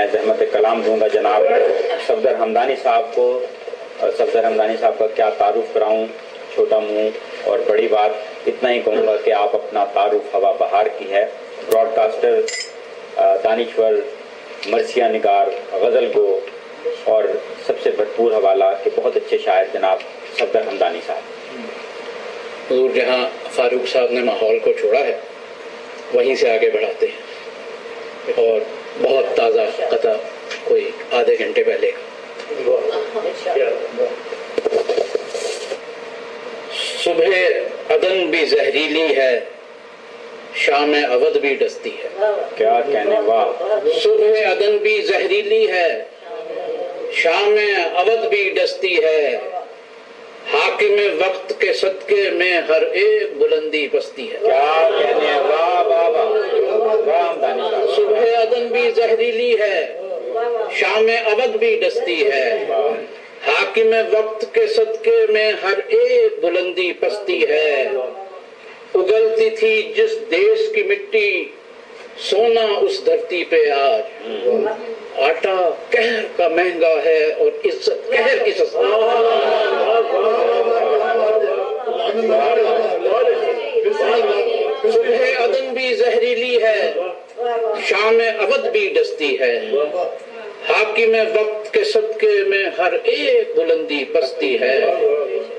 میں زحمت کلام دوں گا جناب صفدر حمدانی صاحب کو. صفدر حمدانی صاحب کا کیا تعارف کراؤں, چھوٹا منہ اور بڑی بات. اتنا ہی کہوں گا کہ آپ اپنا تعارف ہوا بہار کی ہے. براڈ کاسٹر, دانشور, مرثیہ نگار, غزل گو اور سب سے بھرپور حوالہ کہ بہت اچھے شاعر جناب صفدر حمدانی صاحب. حضور جہاں فاروق صاحب نے ماحول کو چھوڑا ہے وہیں سے آگے بڑھاتے ہیں, اور بہت تازہ قطع کوئی آدھے گھنٹے پہلے. صبح عدن بھی زہریلی ہے, شام اودھ بھی ڈستی ہے. کیا کہنے, واہ. صبح عدن بھی زہریلی ہے, شام اودھ بھی ڈستی ہے. حاکم وقت کے صدقے میں ہر ایک بلندی پستی ہے. کیا کہنے, واہ واہ واہ حمدانی صاحب. صبح عدن بھی زہریلی ہے, شام اودھ بھی ڈستی ہے. حاکم وقت کے صدقے میں ہر ایک بلندی پستی ہے. اگلتی تھی جس دیش کی مٹی, سونا اس دھرتی پہ آج. آٹا قہر کا مہنگا ہے اور عزت قہر کی سستی. صبح عدن بھی زہریلی ہے, شام اودھ بھی ڈستی ہے. حاکم وقت کے صدقے میں ہر ایک بلندی پستی ہے.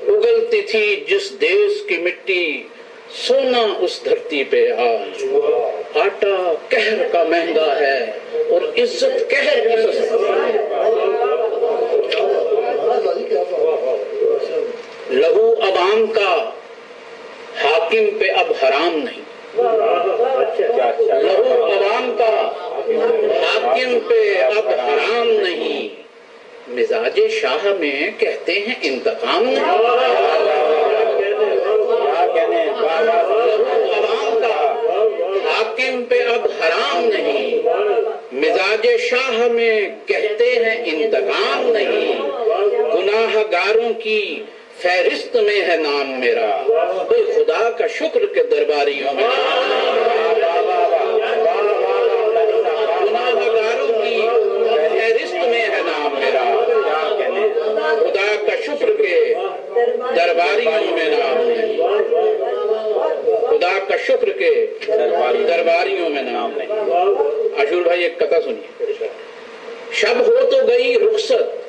اگلتی تھی جس دیش کی مٹی, سونا اس دھرتی پہ آج. آٹا قہر کا مہنگا ہے اور عزت قہر کی سستی. لہو عوام کا حاکم پہ اب حرام نہیں. لہو عوام کا حاکم پہ اب حرام نہیں. مزاج شاہ میں کہتے ہیں انتقام نہیں. لہو عوام کا حاکم پہ اب حرام نہیں. مزاج شاہ میں کہتے ہیں انتقام نہیں. گناہ گاروں کی فہرست میں ہے نام میرا, کوئی خدا کا شکر کے درباریوں میں. گناہ گاروں کی فہرست میں ہے نام میرا, خدا کا شکر کے درباریوں میں نام ہے. خدا کا شکر کے درباریوں میں نام ہے. عاشور بھائی ایک قطع سنیے. شب ہو تو گئی رخصت,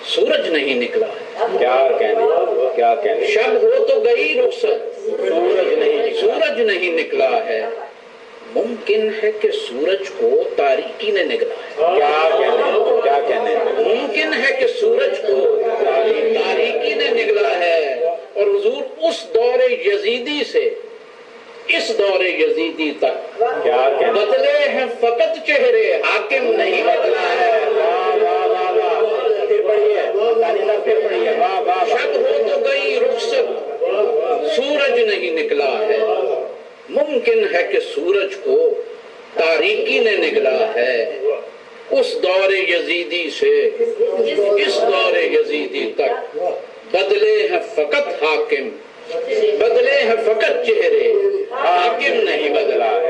سورج نہیں نکلا ہے. کیا کہنے, کیا کہنے. شب ہو تو گئی رخصت, سورج نہیں نکلا ہے. ممکن ہے کہ سورج کو تاریکی نے نگلا ہے. کیا کہنے, کیا کہنے. ممکن ہے کہ سورج کو تاریکی نے نگلا ہے. اور حضور اس دور یزیدی سے اس دور یزیدی تک کیا کہنے. بدلے ہیں فقط چہرے, حاکم نہیں بدلا ہے. شب ہو تو گئی رخصت, سورج نہیں نکلا ہے. ممکن ہے کہ سورج کو تاریکی نے نگلا ہے. اس دور یزیدی سے اس دور یزیدی تک بدلے ہیں فقط حاکم, بدلے ہیں فقط چہرے, حاکم نہیں بدلا ہے.